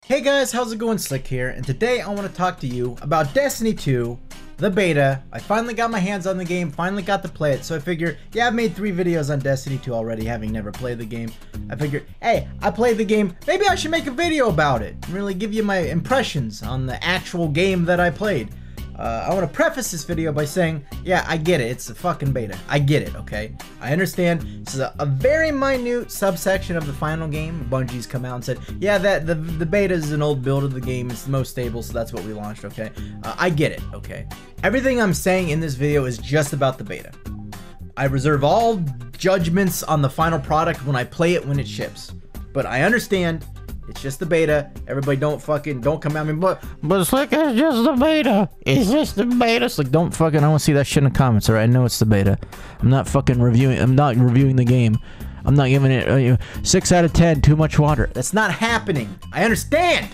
Hey guys, how's it going? Sliq here, and today I want to talk to you about Destiny 2, the beta. I finally got my hands on the game, finally got to play it, so I figure, yeah, I've made 3 videos on Destiny 2 already, having never played the game. I figured, hey, I played the game, maybe I should make a video about it, and really give you my impressions on the actual game that I played. I want to preface this video by saying, yeah, I get it, it's a fucking beta. I get it, okay? I understand this is a very minute subsection of the final game. Bungie's come out and said, yeah, the beta is an old build of the game, it's the most stable, so that's what we launched, okay? I get it, okay? Everything I'm saying in this video is just about the beta. I reserve all judgments on the final product when I play it when it ships. But I understand it's just the beta. Everybody don't come at me, but Sliq, it's just the beta. It's just the beta. It's like, don't fucking, I want to see that shit in the comments, alright? I know it's the beta. I'm not reviewing the game. I'm not giving it 6 out of 10, too much water. That's not happening. I understand.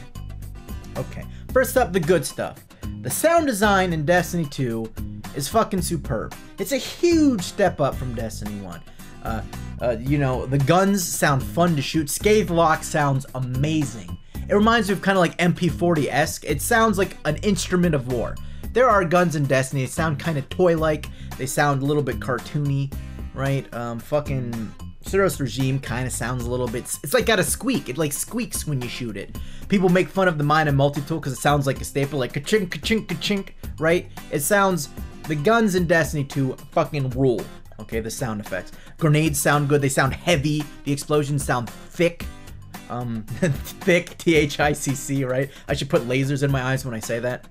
Okay, first up, the good stuff. The sound design in Destiny 2 is fucking superb. It's a huge step up from Destiny 1. You know, the guns sound fun to shoot. Scathe Lock sounds amazing. It reminds me of kind of like MP40-esque. It sounds like an instrument of war. There are guns in Destiny, they sound kind of toy-like. They sound a little bit cartoony, right? Fucking Tues-Thurs regime kind of sounds a little bit, it's like got a squeak. It like squeaks when you shoot it. People make fun of the mine and multi-tool because it sounds like a staple, like ka-chink, ka-chink, ka-chink, right? It sounds, the guns in Destiny 2 fucking rule. Okay, the sound effects. Grenades sound good. They sound heavy. The explosions sound thick. Thick, T-H-I-C-C, right? I should put lasers in my eyes when I say that.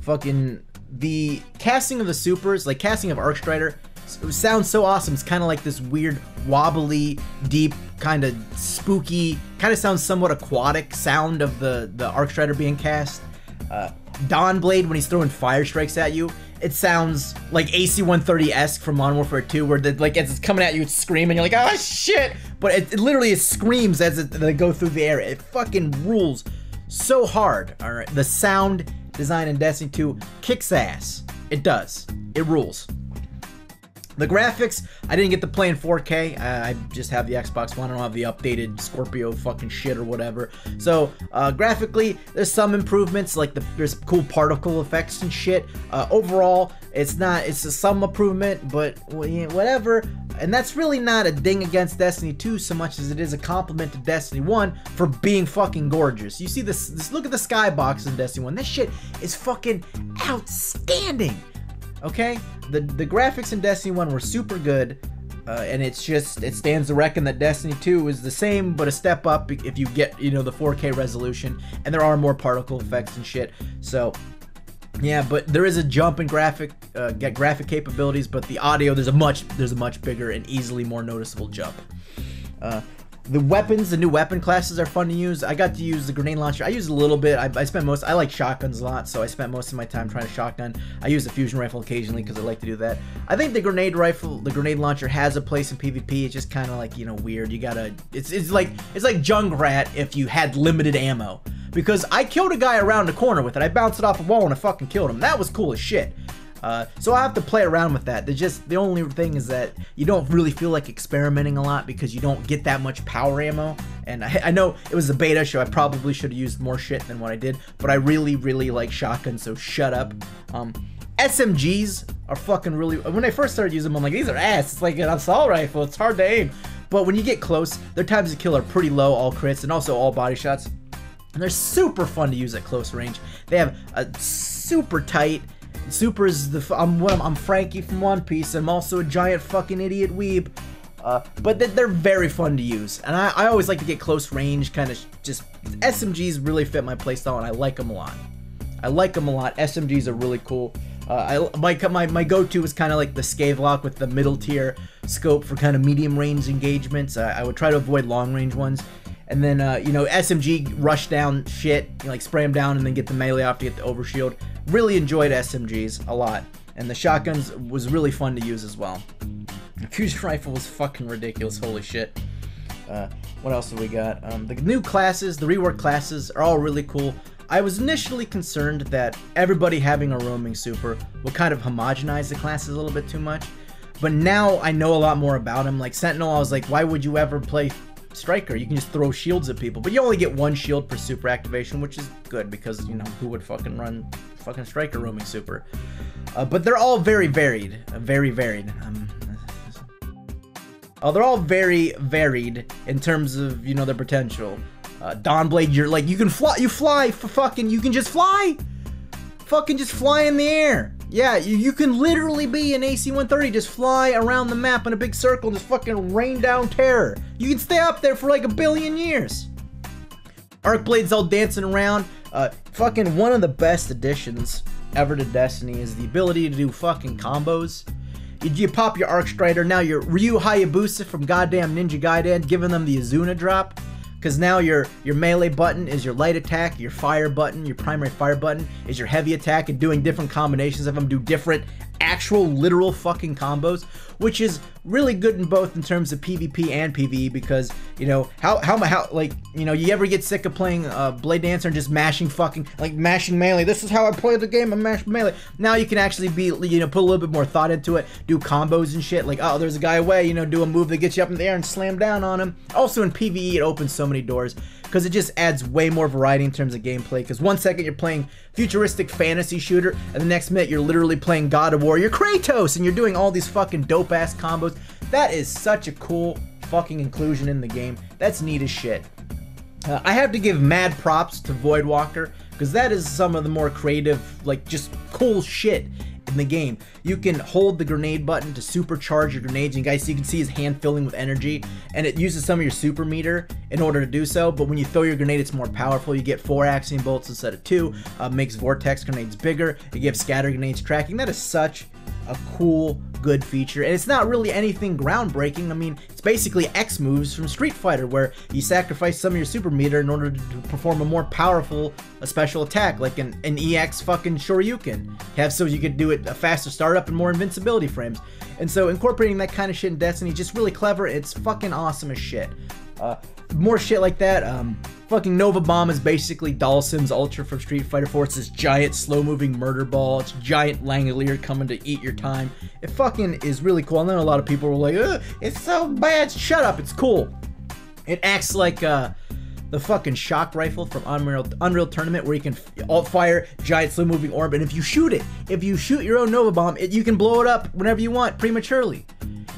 Fucking the casting of the supers, like casting of Arcstrider, sounds so awesome. It's kind of like this weird, wobbly, deep, kind of spooky, kind of sounds somewhat aquatic sound of the Arcstrider being cast. Dawnblade, when he's throwing fire strikes at you, it sounds like AC-130-esque from Modern Warfare 2, where like as it's coming at you, it's screaming, you're like, oh shit! But it literally screams as they go through the air. It fucking rules so hard, alright? The sound design in Destiny 2 kicks ass. It does. It rules. The graphics, I didn't get to play in 4K. I just have the Xbox One. I don't have the updated Scorpio fucking shit or whatever. So, graphically, there's some improvements, like there's cool particle effects and shit. Overall, it's some improvement, but whatever. And that's really not a ding against Destiny 2 so much as it is a compliment to Destiny 1 for being fucking gorgeous. You see this look at the skybox in Destiny 1. This shit is fucking outstanding. Okay, the graphics in Destiny 1 were super good, and it stands to reckon that Destiny 2 is the same but a step up if you get, you know, the 4K resolution, and there are more particle effects and shit. So yeah, but there is a jump in graphic capabilities, but the audio, there's a much bigger and easily more noticeable jump. The weapons, the new weapon classes are fun to use. I got to use the grenade launcher. I used a little bit. I like shotguns a lot, so I spent most of my time trying to shotgun. I use the fusion rifle occasionally because I like to do that. I think the grenade launcher has a place in PvP. It's just kind of like, you know, weird. You gotta, it's like Junkrat if you had limited ammo. Because I killed a guy around the corner with it. I bounced it off a wall and I fucking killed him. That was cool as shit. So I have to play around with that. The only thing is that you don't really feel like experimenting a lot because you don't get that much power ammo. And I know it was a beta, so I probably should have used more shit than what I did, but I really like shotguns, so shut up. SMGs are fucking really, when I first started using them, I'm like, these are ass. It's like an assault rifle, it's hard to aim. But when you get close, their times to kill are pretty low, all crits, and also all body shots. And they're super fun to use at close range. They have a super tight, Super is I'm Frankie from One Piece. I'm also a giant fucking idiot weeb. But they're very fun to use, and I always like to get close range, kind of just, SMGs really fit my playstyle, and I like them a lot. SMGs are really cool. My go-to is kind of like the Scathe Lock with the middle tier scope for kind of medium range engagements. I would try to avoid long range ones. And then, you know, SMG rush down shit, you know, like spray them down and then get the melee off to get the overshield. Really enjoyed SMGs a lot. And the shotguns was really fun to use as well. The fusion rifle was fucking ridiculous, holy shit. What else do we got? The new classes, the reworked classes are all really cool. I was initially concerned that everybody having a roaming super will kind of homogenize the classes a little bit too much. But now I know a lot more about them. Like Sentinel, I was like, why would you ever play Striker. You can just throw shields at people, but you only get one shield per super activation, which is good because, you know, who would fucking run fucking Striker roaming super? But they're all very varied. Very varied. They're all very varied in terms of, you know, their potential. Dawnblade, you're like, you can fly, you can just fly! Fucking just fly in the air. Yeah, you can literally be an AC-130, just fly around the map in a big circle, just fucking rain down terror. You can stay up there for like 1 billion years. Arcblade's all dancing around. Fucking one of the best additions ever to Destiny is the ability to do fucking combos. You pop your Arc Strider, now your Ryu Hayabusa from goddamn Ninja Gaiden, giving them the Azuna drop. Because now your melee button is your light attack, your fire button, your primary fire button is your heavy attack, and doing different combinations of them do different actual literal fucking combos, which is really good in both in terms of PvP and PvE, because, you know, how like, you know, you ever get sick of playing Blade Dancer and just mashing melee? This is how I play the game, I mash melee. Now you can actually be, you know, put a little bit more thought into it, do combos and shit, like, oh, there's a guy away, you know, do a move that gets you up in the air and slam down on him. Also in PvE, it opens so many doors, because it just adds way more variety in terms of gameplay, because 1 second you're playing futuristic fantasy shooter, and the next minute you're literally playing God of War, you're Kratos, and you're doing all these fucking dope-ass combos. That is such a cool fucking inclusion in the game. That's neat as shit. I have to give mad props to Voidwalker, because that is some of the more creative, like, just cool shit in the game. You can hold the grenade button to supercharge your grenades, and guys, you can see his hand filling with energy, and it uses some of your super meter in order to do so, but when you throw your grenade, it's more powerful. You get 4 Axiom bolts instead of 2, makes vortex grenades bigger, it gives scatter grenades tracking. That is such a cool, good feature, and it's not really anything groundbreaking. I mean, it's basically X moves from Street Fighter, where you sacrifice some of your super meter in order to perform a more powerful special attack, like an EX fucking Shoryuken. Have so you could do it a faster startup and more invincibility frames. And so incorporating that kind of shit in Destiny is just really clever. It's fucking awesome as shit. More shit like that. Fucking Nova Bomb is basically Dhalsim's Ultra from Street Fighter 4. It's this giant slow-moving murder ball. It's giant Langolier coming to eat your time. It fucking is really cool. And then a lot of people were like, ugh, it's so bad. Shut up, it's cool. It acts like the fucking shock rifle from Unreal Tournament, where you can alt-fire giant slow-moving orb, and if you shoot your own Nova Bomb, you can blow it up whenever you want, prematurely.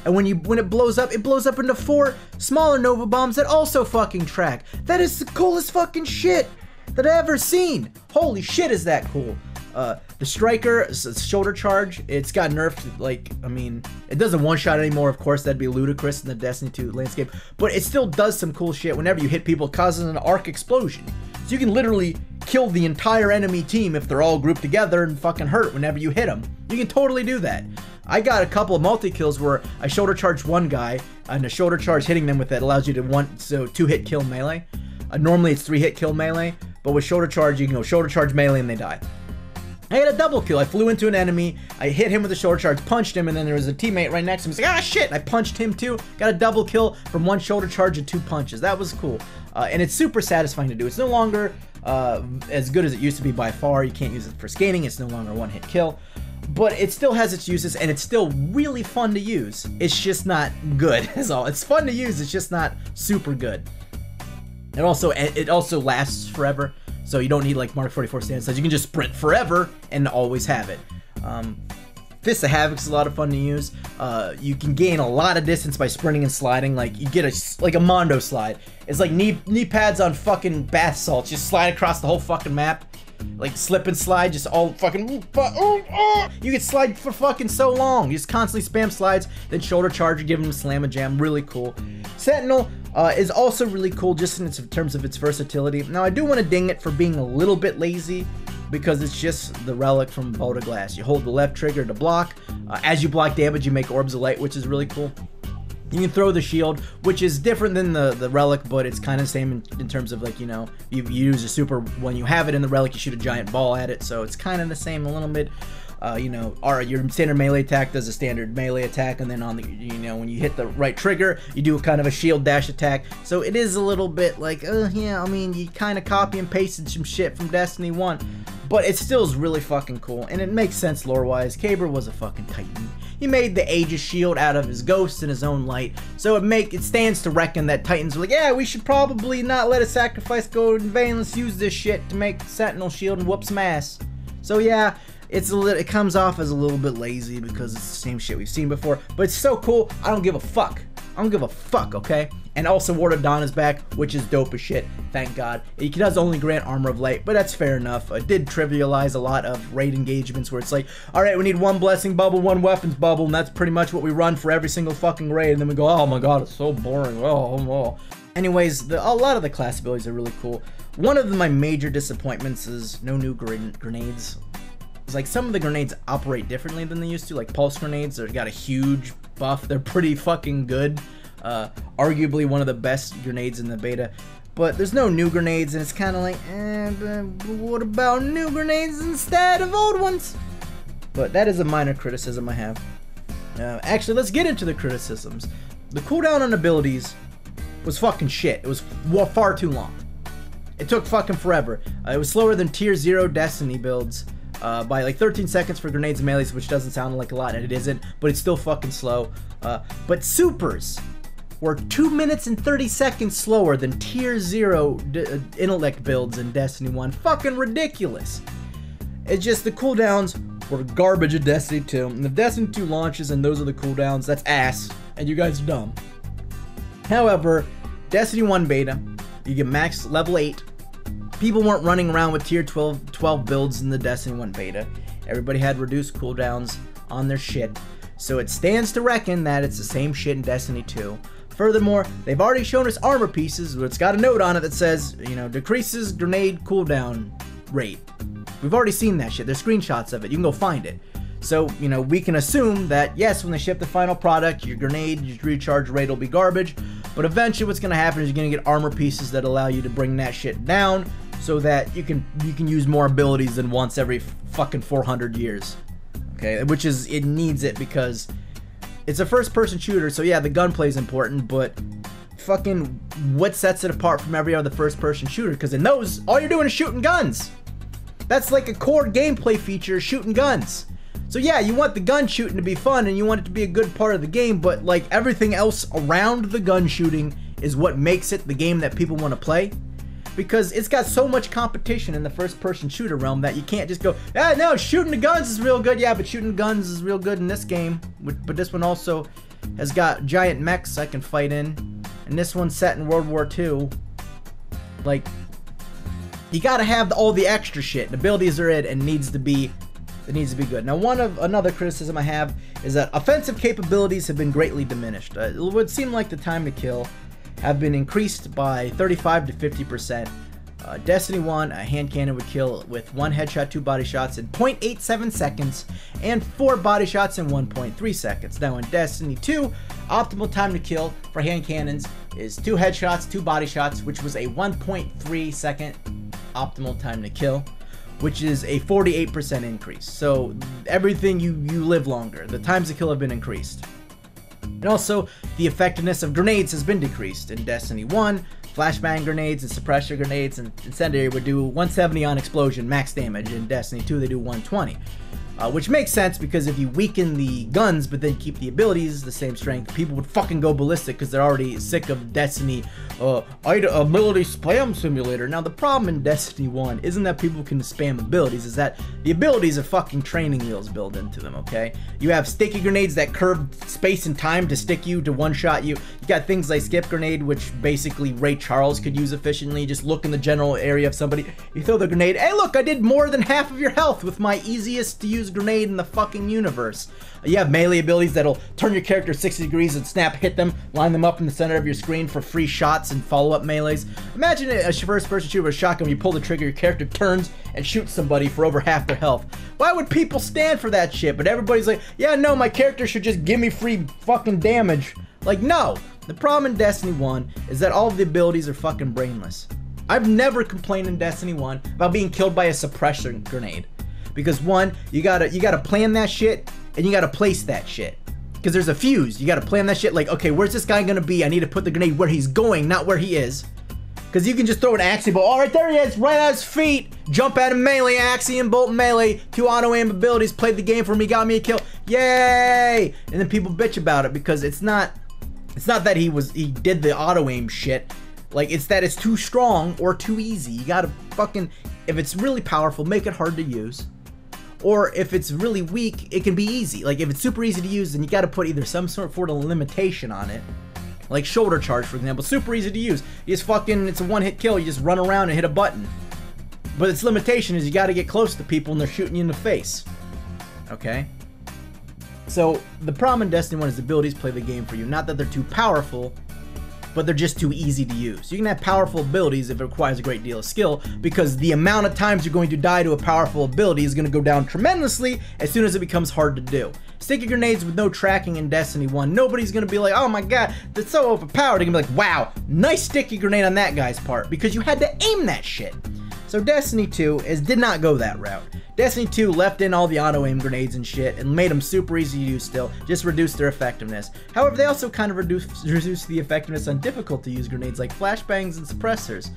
And when it blows up into 4 smaller Nova Bombs that also fucking track. That is the coolest fucking shit that I've ever seen. Holy shit, is that cool. The Striker, shoulder charge, it's got nerfed, like, I mean, it doesn't one-shot anymore, of course, that'd be ludicrous in the Destiny 2 landscape, but it still does some cool shit. Whenever you hit people, it causes an arc explosion. So you can literally kill the entire enemy team if they're all grouped together and fucking hurt whenever you hit them. You can totally do that. I got a couple of multi-kills where I shoulder charged one guy, and a shoulder charge hitting them with that allows you to 2-hit kill melee. Normally it's 3-hit kill melee, but with shoulder charge, you can go shoulder charge melee and they die. I had a double kill. I flew into an enemy, I hit him with a shoulder charge, punched him, and then there was a teammate right next to him. He's like, ah, shit! And I punched him too. Got a double kill from 1 shoulder charge and 2 punches. That was cool. And it's super satisfying to do. It's no longer as good as it used to be by far. You can't use it for scaling. It's no longer a 1-hit kill. But it still has its uses, and it's still really fun to use. It's just not good, is all. It's fun to use, it's just not super good. It also lasts forever, so you don't need like Mark 44 stand size. You can just sprint forever and always have it. Fist of Havoc's a lot of fun to use. You can gain a lot of distance by sprinting and sliding. Like, you get a Mondo slide. It's like knee pads on fucking bath salts. Just slide across the whole fucking map. Like slip and slide, just all fucking. You can slide for fucking so long. You just constantly spam slides, then shoulder charge, give him a slam and jam. Really cool. Sentinel is also really cool just in terms of its versatility. Now, I do want to ding it for being a little bit lazy, because it's just the relic from Bolt of Glass. You hold the left trigger to block. As you block damage, you make orbs of light, which is really cool. You can throw the shield, which is different than the relic, but it's kind of the same in terms of, like, you know, you use a super, when you have it in the relic, you shoot a giant ball at it, so it's kind of the same a little bit. You know, your standard melee attack does a standard melee attack, and then on the, you know, when you hit the right trigger, you do a kind of a shield dash attack. So it is a little bit like, yeah, I mean, you kind of copy and pasted some shit from Destiny 1, but it still is really fucking cool, and it makes sense lore-wise. Caber was a fucking titan. he made the Aegis shield out of his ghost and his own light. So it stands to reckon that Titans were like, yeah, we should probably not let a sacrifice go in vain. Let's use this shit to make Sentinel shield and whoop some ass. So yeah, it comes off as a little bit lazy because it's the same shit we've seen before, but it's so cool. I don't give a fuck. I don't give a fuck, okay? And also Ward of Dawn is back, which is dope as shit, thank God. It does only grant Armor of Light, but that's fair enough. It did trivialize a lot of raid engagements where it's like, alright, we need one Blessing Bubble, one Weapons Bubble, and that's pretty much what we run for every single fucking raid, and then we go, oh my god, it's so boring, oh. Anyways, a lot of the class abilities are really cool. One of my major disappointments is no new grenades. It's like some of the grenades operate differently than they used to, like pulse grenades, they've got a huge buff, they're pretty fucking good. Arguably one of the best grenades in the beta, but there's no new grenades, and it's kind of like, but what about new grenades instead of old ones? But that is a minor criticism I have. Actually, let's get into the criticisms. The cooldown on abilities was fucking shit. It was far too long. It took fucking forever. It was slower than tier 0 Destiny builds by like 13 seconds for grenades and melees, which doesn't sound like a lot, and it isn't, but it's still fucking slow. But supers were 2 minutes and 30 seconds slower than tier 0 intellect builds in Destiny 1. Fucking ridiculous. It's just the cooldowns were garbage in Destiny 2. And if Destiny 2 launches and those are the cooldowns, that's ass. And you guys are dumb. However, Destiny 1 beta, you get max level 8. People weren't running around with tier 12 builds in the Destiny 1 beta. Everybody had reduced cooldowns on their shit. So it stands to reckon that it's the same shit in Destiny 2. Furthermore, they've already shown us armor pieces, but it's got a note on it that says, you know, decreases grenade cooldown rate. We've already seen that shit. There's screenshots of it. You can go find it. So, you know, we can assume that, yes, when they ship the final product, your grenade, your recharge rate will be garbage, but eventually what's going to happen is you're going to get armor pieces that allow you to bring that shit down so that you can use more abilities than once every fucking 400 years. Okay, which is, it needs it because it's a first-person shooter, so yeah, the gunplay is important, but fucking what sets it apart from every other first-person shooter? Because in those, all you're doing is shooting guns. That's like a core gameplay feature, shooting guns. So yeah, you want the gun shooting to be fun, and you want it to be a good part of the game, but like everything else around the gun shooting is what makes it the game that people want to play. Because it's got so much competition in the first-person shooter realm that you can't just go, ah, no, shooting the guns is real good. Yeah, but shooting guns is real good in this game. But this one also has got giant mechs I can fight in. And this one's set in World War II. Like, you gotta have all the extra shit. The abilities are it needs to be good. Now, another criticism I have is that offensive capabilities have been greatly diminished. It would seem like the time to kill have been increased by 35 to 50%. Destiny 1, a hand cannon would kill with 1 headshot, 2 body shots in 0.87 seconds, and 4 body shots in 1.3 seconds. Now in Destiny 2, optimal time to kill for hand cannons is 2 headshots, 2 body shots, which was a 1.3 second optimal time to kill, which is a 48% increase. So everything, you live longer. The times to kill have been increased. And also, the effectiveness of grenades has been decreased. In Destiny 1, flashbang grenades and suppressor grenades and incendiary would do 170 on explosion max damage. In Destiny 2, they do 120. Which makes sense because if you weaken the guns but then keep the abilities the same strength, people would fucking go ballistic because they're already sick of Destiny ability spam simulator. Now the problem in Destiny 1 isn't that people can spam abilities, is that the abilities are fucking training wheels built into them, okay? You have sticky grenades that curve space and time to stick you, to one-shot you. You got things like skip grenade, which basically Ray Charles could use efficiently. Just look in the general area of somebody, you throw the grenade, hey look, I did more than half of your health with my easiest to use grenade in the fucking universe. You have melee abilities that'll turn your character 60 degrees and snap, hit them, line them up in the center of your screen for free shots and follow-up melees. Imagine a first-person shooter with a shotgun, you pull the trigger, your character turns and shoots somebody for over half their health. Why would people stand for that shit? But everybody's like, yeah, no, my character should just give me free fucking damage. Like, no. The problem in Destiny 1 is that all of the abilities are fucking brainless. I've never complained in Destiny 1 about being killed by a suppressor grenade. Because one, you gotta plan that shit, and you gotta place that shit. Because there's a fuse, you gotta plan that shit like, okay, where's this guy gonna be? I need to put the grenade where he's going, not where he is. Because you can just throw an Axiom Bolt. All right, there he is, right at his feet. Jump at him melee, Axiom Bolt melee. 2 auto-aim abilities, played the game for me, got me a kill. Yay! And then people bitch about it because it's not that he did the auto-aim shit. Like, it's that it's too strong or too easy. You gotta fucking, if it's really powerful, make it hard to use. Or if it's really weak, it can be easy. Like, if it's super easy to use, then you gotta put either some sort of limitation on it. Like shoulder charge, for example, super easy to use. You just fucking, it's a one-hit kill. You just run around and hit a button. But its limitation is you got to get close to people and they're shooting you in the face. Okay? So the problem in Destiny 1 is the abilities play the game for you. Not that they're too powerful, but they're just too easy to use. You can have powerful abilities if it requires a great deal of skill, because the amount of times you're going to die to a powerful ability is going to go down tremendously as soon as it becomes hard to do. Sticky grenades with no tracking in Destiny 1, nobody's going to be like, oh my god, that's so overpowered. They're going to be like, wow, nice sticky grenade on that guy's part, because you had to aim that shit. So Destiny 2 did not go that route. Destiny 2 left in all the auto-aim grenades and shit and made them super easy to use still, just reduced their effectiveness. However, they also kind of reduced the effectiveness on difficult to use grenades like flashbangs and suppressors.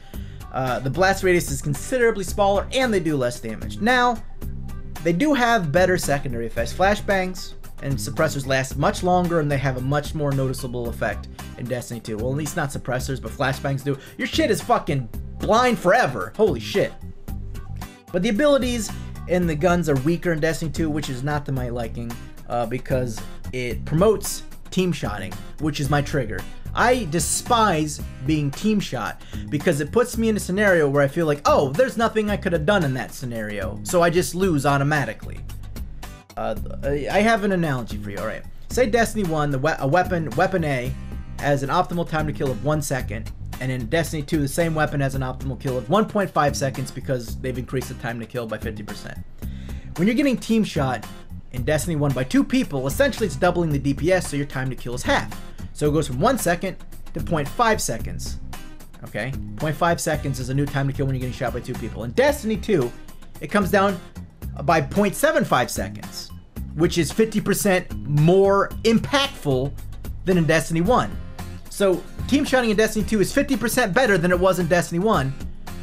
The blast radius is considerably smaller and they do less damage. Now, they do have better secondary effects. Flashbangs and suppressors last much longer and they have a much more noticeable effect in Destiny 2. Well, at least not suppressors, but flashbangs do. Your shit is fucking blind forever. Holy shit. But the abilities and the guns are weaker in Destiny 2, which is not to my liking, because it promotes team shotting, which is my trigger. I despise being team shot because it puts me in a scenario where I feel like, oh, there's nothing I could have done in that scenario, so I just lose automatically. I have an analogy for you. All right, say Destiny 1, weapon A has an optimal time to kill of 1 second, and in Destiny 2, the same weapon has an optimal kill of 1.5 seconds because they've increased the time to kill by 50%. When you're getting team shot in Destiny 1 by 2 people, essentially it's doubling the DPS, so your time to kill is half. So it goes from 1 second to 0.5 seconds. Okay? 0.5 seconds is a new time to kill when you're getting shot by 2 people. In Destiny 2, it comes down by 0.75 seconds, which is 50% more impactful than in Destiny 1. So team shotting in Destiny 2 is 50% better than it was in Destiny 1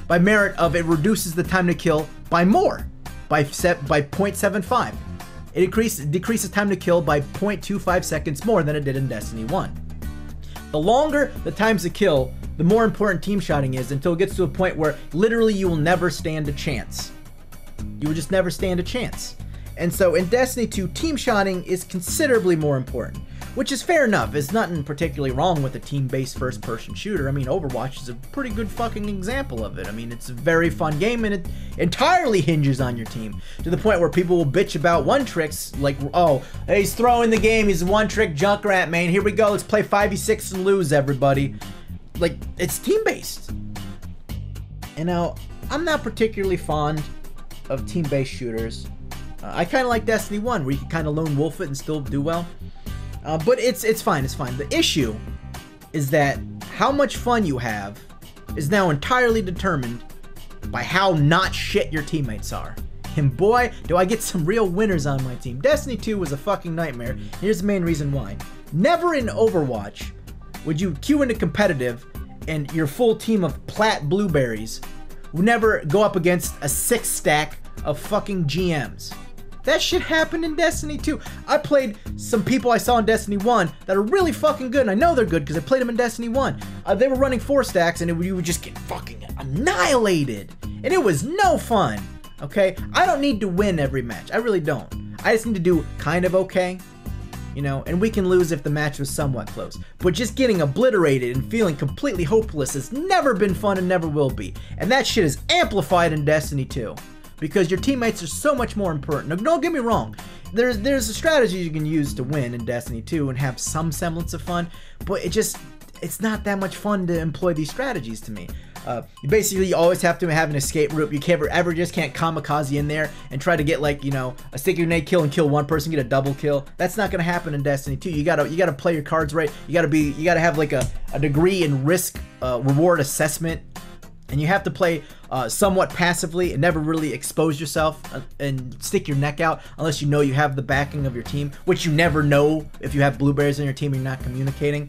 by merit of it reduces the time to kill by more, by 0.75. It decreases time to kill by 0.25 seconds more than it did in Destiny 1. The longer the times to kill, the more important team shotting is, until it gets to a point where literally you will never stand a chance. You will just never stand a chance. And so in Destiny 2, team shotting is considerably more important, which is fair enough. There's nothing particularly wrong with a team-based first-person shooter. I mean, Overwatch is a pretty good fucking example of it. I mean, it's a very fun game, and it entirely hinges on your team, to the point where people will bitch about one-tricks, like, oh, he's throwing the game, he's a one-trick Junkrat, man, here we go, let's play 5v6 and lose, everybody. Like, it's team-based. And now, I'm not particularly fond of team-based shooters. I kind of like Destiny 1, where you can kind of lone wolf it and still do well. But it's fine, it's fine. The issue is that how much fun you have is now entirely determined by how not shit your teammates are. And boy, do I get some real winners on my team. Destiny 2 was a fucking nightmare. Here's the main reason why. Never in Overwatch would you queue into competitive and your full team of plat blueberries would never go up against a 6-stack of fucking GMs. That shit happened in Destiny 2. I played some people I saw in Destiny 1 that are really fucking good, and I know they're good because I played them in Destiny 1. They were running 4 stacks, and you would just get fucking annihilated. And it was no fun, okay? I don't need to win every match. I really don't. I just need to do kind of okay, you know? And we can lose if the match was somewhat close. But just getting obliterated and feeling completely hopeless has never been fun and never will be. And that shit is amplified in Destiny 2. Because your teammates are so much more important. Now, don't get me wrong. There's a strategy you can use to win in Destiny 2 and have some semblance of fun, but it's not that much fun to employ these strategies to me. You always have to have an escape route. You can't ever just can't kamikaze in there and try to get, like, you know, a sticky grenade kill and kill one person, get a double kill. That's not gonna happen in Destiny 2. You gotta play your cards right. You gotta have like a degree in risk reward assessment. And you have to play somewhat passively and never really expose yourself and stick your neck out unless you know you have the backing of your team, which you never know if you have blueberries on your team and you're not communicating.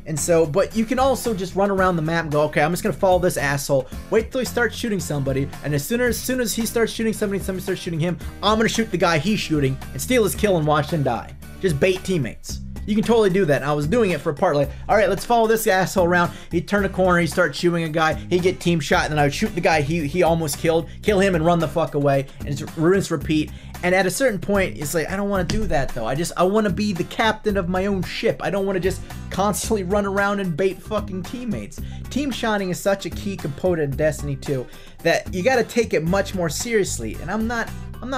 And so, but you can also just run around the map and go, okay, I'm just gonna follow this asshole, wait till he starts shooting somebody, and as soon as he starts shooting somebody and somebody starts shooting him, I'm gonna shoot the guy he's shooting and steal his kill and watch him die. Just bait teammates. You can totally do that. And I was doing it for a part, like, all right, let's follow this asshole around. He'd turn a corner, he'd start shooting a guy, he'd get team shot, and then I would shoot the guy he almost killed, kill him and run the fuck away, and it's rinse, repeat. And at a certain point, it's like, I don't want to do that though. I want to be the captain of my own ship. I don't want to just constantly run around and bait fucking teammates. Team shotting is such a key component in Destiny 2 that you got to take it much more seriously. And I'm not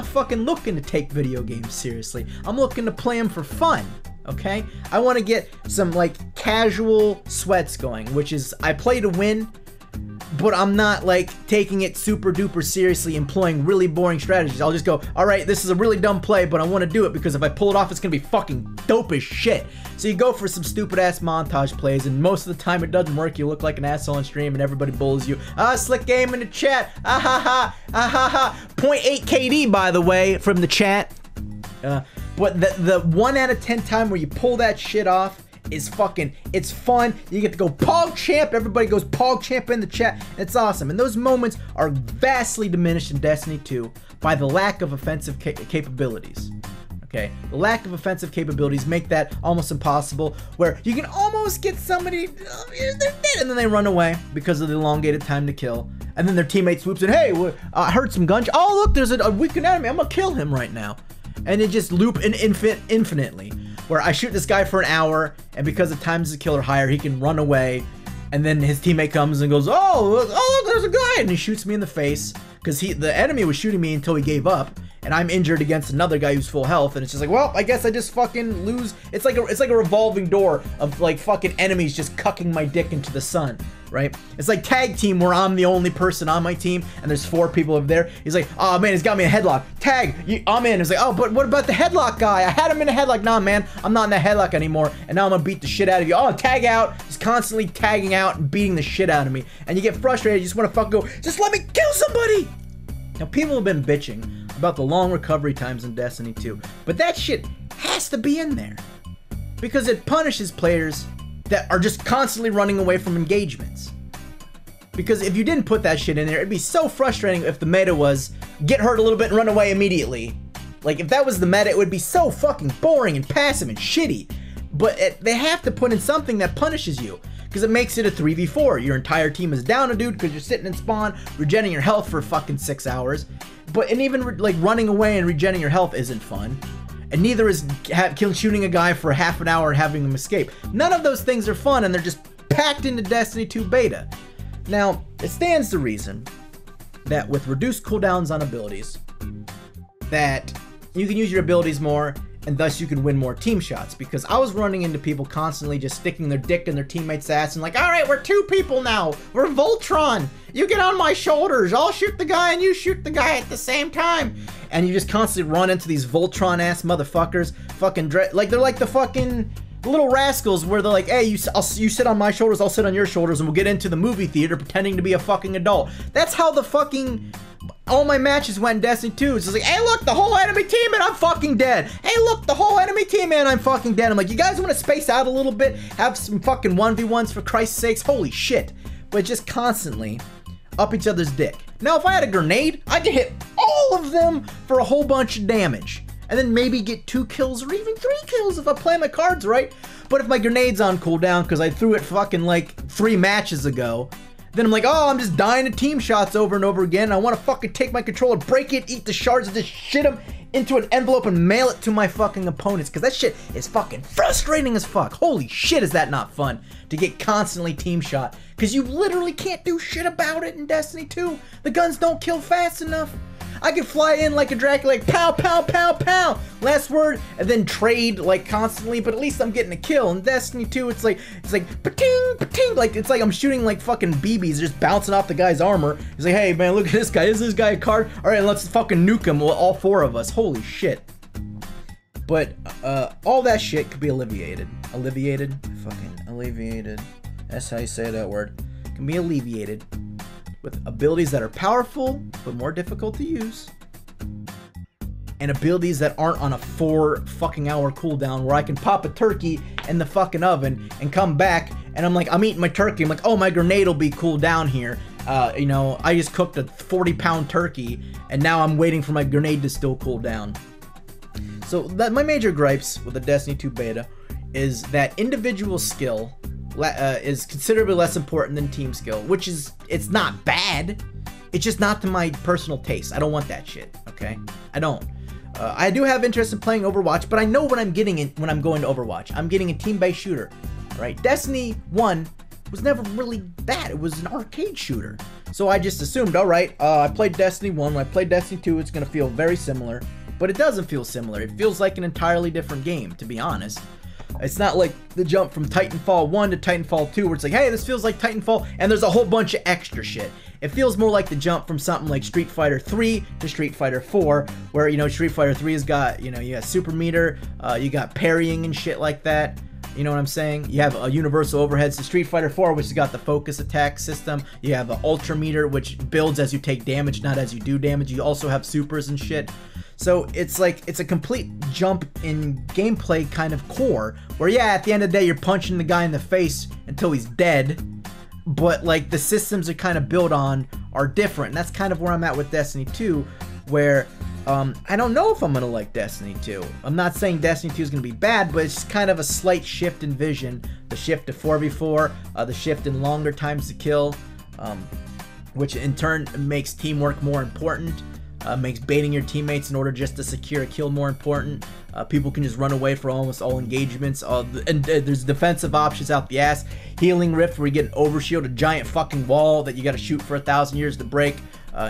fucking looking to take video games seriously. I'm looking to play them for fun. Okay? I want to get some like casual sweats going, which is I play to win, but I'm not like taking it super duper seriously, employing really boring strategies. I'll just go, all right, this is a really dumb play, but I want to do it because if I pull it off, it's going to be fucking dope as shit. So you go for some stupid ass montage plays, and most of the time it doesn't work. You look like an asshole on stream and everybody bullies you. Sliq game in the chat. Ah ha ha, ah ha ha. 0.8 KD, by the way, from the chat. But the 1 out of 10 time where you pull that shit off is fucking, it's fun. You get to go PogChamp. Everybody goes PogChamp in the chat. It's awesome. And those moments are vastly diminished in Destiny 2 by the lack of offensive capabilities. Okay, the lack of offensive capabilities make that almost impossible, where you can almost get somebody, they're dead, and then they run away because of the elongated time to kill. And then their teammate swoops in, hey, I heard some guns. Oh, look, there's a weakened enemy. I'm gonna kill him right now. And it just loop infinitely, where I shoot this guy for an hour, and because the times the kill are higher, he can run away, and then his teammate comes and goes, oh, look, there's a guy, and he shoots me in the face, because the enemy was shooting me until he gave up, and I'm injured against another guy who's full health, and it's just like, well, I guess I just fucking lose. It's like a revolving door of like fucking enemies just cucking my dick into the sun, right? It's like tag team where I'm the only person on my team and there's 4 people over there. He's like, oh man, he's got me a headlock. Tag, I'm in. It's like, oh, but what about the headlock guy? I had him in a headlock. Nah, man, I'm not in the headlock anymore, and now I'm gonna beat the shit out of you. Oh, tag out. He's constantly tagging out and beating the shit out of me, and you get frustrated. You just want to fucking go, just let me kill somebody. Now, people have been bitching about the long recovery times in Destiny 2, but that shit has to be in there because it punishes players that are just constantly running away from engagements. Because if you didn't put that shit in there, it'd be so frustrating if the meta was get hurt a little bit and run away immediately. Like, if that was the meta, it would be so fucking boring and passive and shitty. But they have to put in something that punishes you, because it makes it a 3v4. Your entire team is down a dude because you're sitting in spawn, regenerating your health for fucking 6 hours. And even like running away and regenerating your health isn't fun. And neither is shooting a guy for half an hour and having him escape. None of those things are fun, and they're just packed into Destiny 2 beta. Now, it stands to reason that with reduced cooldowns on abilities, that you can use your abilities more, and thus you can win more team shots. Because I was running into people constantly just sticking their dick in their teammate's ass and like, all right, we're 2 people now. We're Voltron. You get on my shoulders. I'll shoot the guy and you shoot the guy at the same time. And you just constantly run into these Voltron-ass motherfuckers. Fucking like they're like the fucking little rascals where they're like, hey, you sit on my shoulders, I'll sit on your shoulders, and we'll get into the movie theater pretending to be a fucking adult. That's how the fucking all my matches went in Destiny 2. It's just like, hey, look, the whole enemy team and I'm fucking dead. Hey, look, the whole enemy team and I'm fucking dead. I'm like, you guys want to space out a little bit? Have some fucking 1v1s for Christ's sakes? Holy shit. But just constantly up each other's dick. Now, if I had a grenade, I could hit all of them for a whole bunch of damage. And then maybe get 2 kills or even 3 kills if I play my cards right. But if my grenade's on cooldown because I threw it fucking like 3 matches ago, then I'm like, oh, I'm just dying to team shots over and over again. And I want to fucking take my controller, break it, eat the shards, and just shit them into an envelope and mail it to my fucking opponents. Because that shit is fucking frustrating as fuck. Holy shit, is that not fun to get constantly team shot. Because you literally can't do shit about it in Destiny 2. The guns don't kill fast enough. I could fly in like a Dracula, like pow, pow, pow, pow, last word, and then trade like constantly, but at least I'm getting a kill. In Destiny 2, it's like, pa-ting, pa-ting, like, it's like I'm shooting like fucking BBs, just bouncing off the guy's armor. He's like, hey man, look at this guy, is this guy a card? All right, let's fucking nuke him, all 4 of us, holy shit. But, all that shit could be alleviated. Fucking alleviated, that's how you say that word. Can be alleviated with abilities that are powerful, but more difficult to use. and abilities that aren't on a 4 fucking hour cooldown where I can pop a turkey in the fucking oven and come back and I'm like, I'm eating my turkey. I'm like, oh, my grenade will be cooled down here. You know, I just cooked a 40-pound turkey and now I'm waiting for my grenade to still cool down. So that my major gripes with the Destiny 2 beta is that individual skill is considerably less important than team skill, which is, it's not bad. It's just not to my personal taste. I don't want that shit, okay? I don't. I do have interest in playing Overwatch, but I know what I'm getting in when I'm going to Overwatch. I'm getting a team-based shooter, right? Destiny 1 was never really that. It was an arcade shooter. So I just assumed, all right, I played Destiny 1, when I played Destiny 2, it's gonna feel very similar. But it doesn't feel similar. It feels like an entirely different game, to be honest. It's not like the jump from Titanfall 1 to Titanfall 2 where it's like, hey, this feels like Titanfall, and there's a whole bunch of extra shit. It feels more like the jump from something like Street Fighter 3 to Street Fighter 4, where, you know, Street Fighter 3 has got, you know, you got super meter, you got parrying and shit like that. You know what I'm saying? You have a universal overheads to Street Fighter 4, which has got the focus attack system. You have an ultra meter, which builds as you take damage, not as you do damage. You also have supers and shit. So it's like, it's a complete jump in gameplay kind of core, where yeah, at the end of the day, you're punching the guy in the face until he's dead, but like the systems are kind of built on are different. And that's kind of where I'm at with Destiny 2, where I don't know if I'm gonna like Destiny 2. I'm not saying Destiny 2 is gonna be bad, but it's kind of a slight shift in vision. The shift to 4v4, the shift in longer times to kill, which in turn makes teamwork more important. Makes baiting your teammates in order just to secure a kill more important. People can just run away for almost all engagements. And there's defensive options out the ass. Healing Rift, where you get an overshield, a giant fucking wall that you gotta shoot for 1,000 years to break.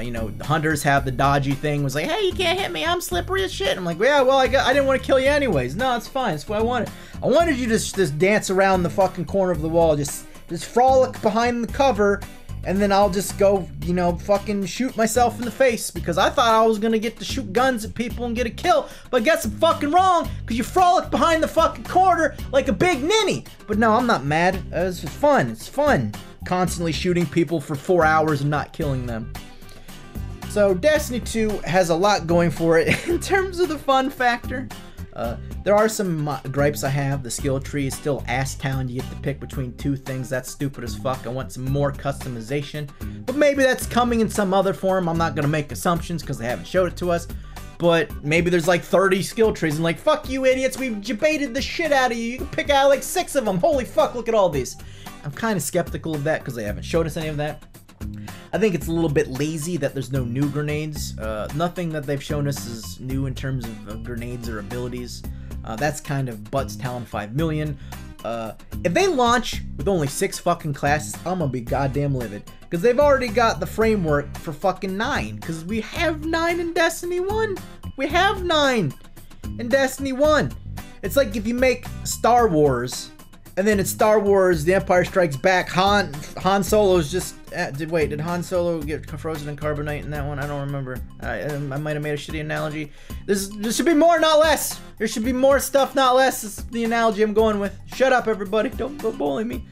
You know, the hunters have the dodgy thing. Was like, hey, you can't hit me, I'm slippery as shit. I'm like, yeah, well, I didn't want to kill you anyways. No, it's fine, it's what I wanted. I wanted you to just dance around the fucking corner of the wall, just frolic behind the cover, and then I'll just go, you know, fucking shoot myself in the face, because I thought I was gonna get to shoot guns at people and get a kill, but I guess I'm fucking wrong, because you frolic behind the fucking corner like a big ninny. But no, I'm not mad. It's fun. It's fun constantly shooting people for 4 hours and not killing them. So Destiny 2 has a lot going for it in terms of the fun factor. There are some gripes I have. The skill tree is still ass town. You get to pick between 2 things. That's stupid as fuck. I want some more customization. But maybe that's coming in some other form. I'm not going to make assumptions because they haven't showed it to us. But maybe there's like 30 skill trees and like, fuck you idiots, we've debated the shit out of you. You can pick out like 6 of them. Holy fuck, look at all these. I'm kind of skeptical of that because they haven't showed us any of that. I think it's a little bit lazy that there's no new grenades. Nothing that they've shown us is new in terms of grenades or abilities. That's kind of Butts Talon 5 million. If they launch with only 6 fucking classes, I'm gonna be goddamn livid. Because they've already got the framework for fucking 9. Because we have 9 in Destiny 1. We have 9 in Destiny 1. It's like if you make Star Wars, and then it's Star Wars, The Empire Strikes Back, Han Solo's just... did Han Solo get frozen in carbonite in that one? I don't remember. I might have made a shitty analogy. There should be more, not less. There should be more stuff, not less. Is the analogy I'm going with. Shut up, everybody. Don't bully me.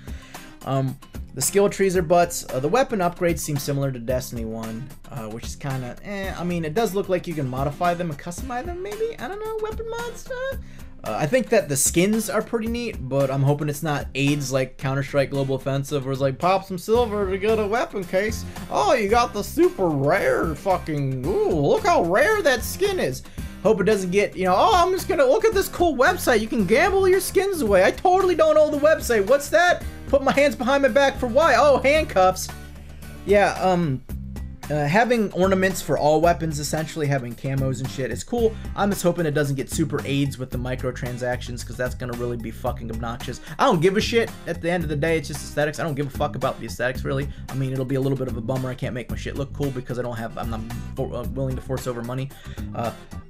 The skill trees are butts. The weapon upgrades seem similar to Destiny 1, which is kind of I mean, it does look like you can modify them and customize them, maybe? I don't know, weapon mods? I think that the skins are pretty neat, but I'm hoping it's not AIDS like Counter-Strike Global Offensive, where it's like, pop some silver to get a weapon case. Oh, you got the super rare fucking, ooh, look how rare that skin is. Hope it doesn't get, you know, oh, I'm just gonna look at this cool website. You can gamble your skins away. I totally don't know the website. What's that? Put my hands behind my back for why? Oh, handcuffs. Yeah, having ornaments for all weapons, essentially having camos and shit, is cool. I'm just hoping it doesn't get super AIDS with the microtransactions, because that's gonna really be fucking obnoxious. I don't give a shit. At the end of the day, it's just aesthetics. I don't give a fuck about the aesthetics, really. I mean, it'll be a little bit of a bummer. I can't make my shit look cool because I'm not willing to force over money.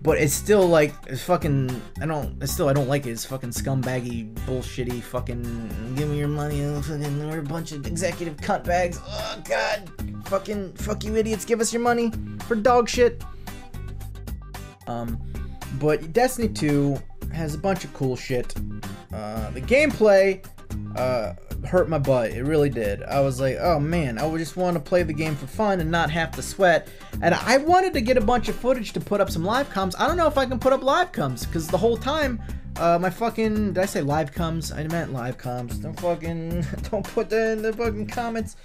But it's still like, it's fucking, I don't like it. It's fucking scumbaggy, bullshitty, fucking, give me your money, fucking, we're a bunch of executive cuntbags. Oh, God. Fucking, fuck you idiots, give us your money for dog shit. But Destiny 2 has a bunch of cool shit. The gameplay, hurt my butt. It really did. I was like, oh man, I would just want to play the game for fun and not have to sweat. And I wanted to get a bunch of footage to put up some live comms. I don't know if I can put up live comms because the whole time, my fucking, did I say live comms? I meant live comms. Don't put that in the fucking comments.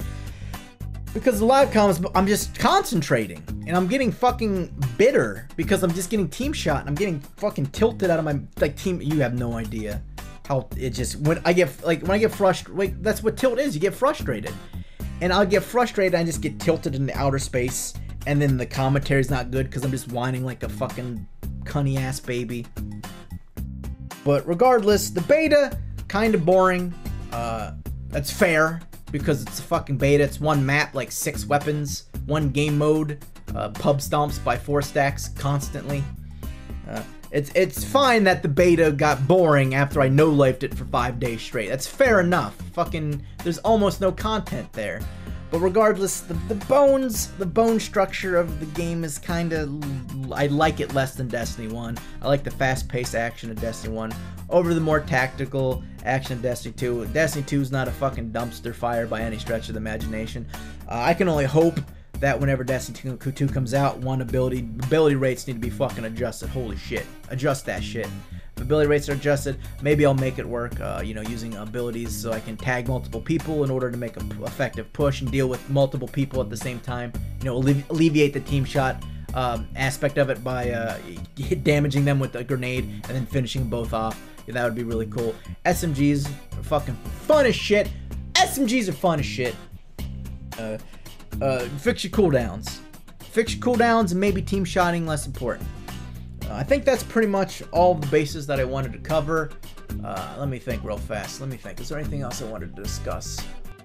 Because the live comms, I'm just concentrating, and I'm getting fucking bitter because I'm just getting team shot, and I'm getting fucking tilted out of my, like, team. You have no idea how it just, when I get frustrated, like, that's what tilt is, you get frustrated. And I'll get frustrated, I just get tilted into outer space, and then the commentary's not good because I'm just whining like a fucking cunny ass baby. But regardless, the beta, kind of boring. That's fair. Because it's a fucking beta, it's one map, like 6 weapons, one game mode, pub stomps by 4 stacks constantly. It's fine that the beta got boring after I no-lifed it for 5 days straight. That's fair enough. Fucking, there's almost no content there. But regardless, the bone structure of the game is kind of, I like it less than Destiny 1. I like the fast-paced action of Destiny 1 over the more tactical action of Destiny 2. Destiny 2 is not a fucking dumpster fire by any stretch of the imagination. I can only hope that whenever Destiny 2 comes out, ability rates need to be fucking adjusted. Holy shit. Adjust that shit. If ability rates are adjusted, maybe I'll make it work, you know, using abilities so I can tag multiple people in order to make an effective push and deal with multiple people at the same time. You know, alleviate the team shot aspect of it by damaging them with a grenade and then finishing them both off. Yeah, that would be really cool. SMGs are fucking fun as shit. SMGs are fun as shit. Fix your cooldowns. Fix your cooldowns and maybe team shotting less important. I think that's pretty much all the bases that I wanted to cover. Let me think real fast. Let me think. Is there anything else I wanted to discuss?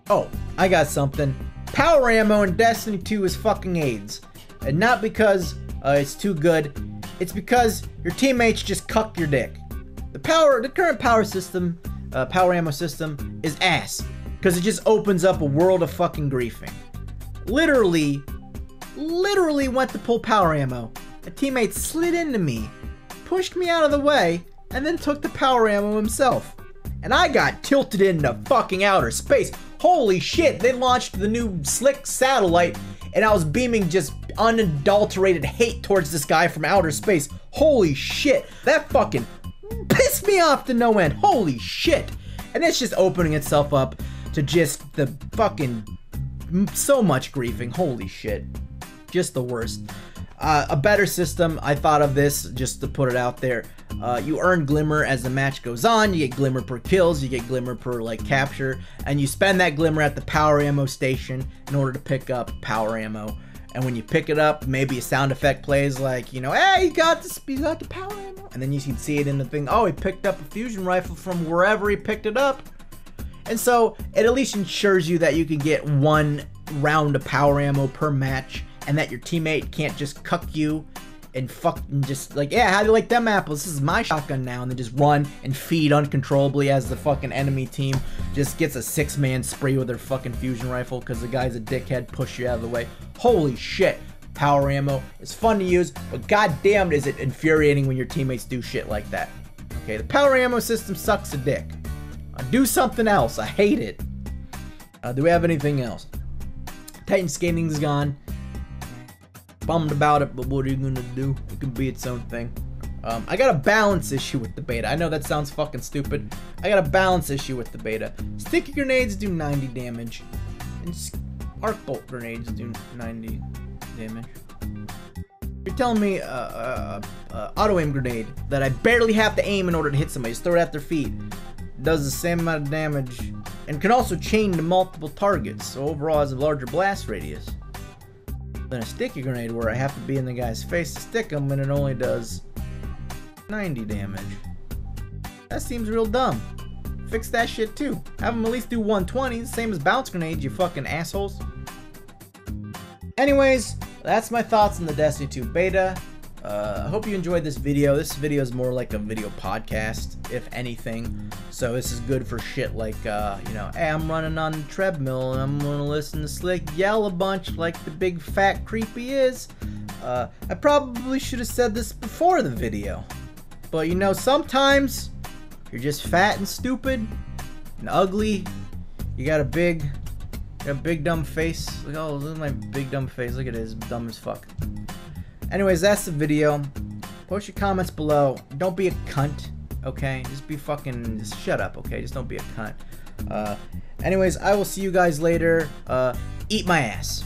Oh, I got something. Power ammo in Destiny 2 is fucking AIDS. And not because it's too good. It's because your teammates just cucked your dick. The current power system, power ammo system is ass. Because it just opens up a world of fucking griefing. Literally went to pull power ammo. A teammate slid into me, pushed me out of the way, and then took the power ammo himself. And I got tilted into fucking outer space. Holy shit, they launched the new Sliq satellite, and I was beaming just unadulterated hate towards this guy from outer space. Holy shit, that fucking pissed me off to no end. Holy shit. And it's just opening itself up to just the fucking so much griefing. Holy shit. Just the worst. A better system, I thought of this just to put it out there. You earn glimmer as the match goes on. You get glimmer per kills, you get glimmer per like capture, and you spend that glimmer at the power ammo station in order to pick up power ammo. And when you pick it up, maybe a sound effect plays like, you know, hey, you got the power ammo. And then you can see it in the thing, oh, he picked up a fusion rifle from wherever he picked it up. And so it at least ensures you that you can get 1 round of power ammo per match, and that your teammate can't just cuck you and just like, yeah, how do you like them apples? This is my shotgun now, and then just run and feed uncontrollably as the fucking enemy team just gets a 6-man spree with their fucking fusion rifle because the guy's a dickhead, push you out of the way. Holy shit. Power ammo is fun to use, but goddamn is it infuriating when your teammates do shit like that. Okay, the power ammo system sucks a dick. Do something else. I hate it. Do we have anything else? Titan skating's gone. Bummed about it, but what are you gonna do? It can be its own thing. I got a balance issue with the beta. I know that sounds fucking stupid. I got a balance issue with the beta. Sticky grenades do 90 damage, and arc bolt grenades do 90 damage. You're telling me auto aim grenade that I barely have to aim in order to hit somebody, just throw it at their feet, does the same amount of damage, and can also chain to multiple targets, so overall has a larger blast radius than a sticky grenade where I have to be in the guy's face to stick him and it only does 90 damage. That seems real dumb. Fix that shit too. Have them at least do 120, same as bounce grenades, you fucking assholes. Anyways, that's my thoughts on the Destiny 2 beta. I hope you enjoyed this video. This video is more like a video podcast, if anything. So this is good for shit like, you know, hey, I'm running on the treadmill and I'm gonna listen to Sliq yell a bunch like the big fat creep he is. I probably should have said this before the video. But you know, sometimes you're just fat and stupid and ugly You got a big dumb face. Look, oh, look at my big dumb face. Look at it, it's dumb as fuck. Anyways, that's the video. Post your comments below. Don't be a cunt, okay? Just shut up, okay? Just don't be a cunt. Anyways, I will see you guys later. Eat my ass.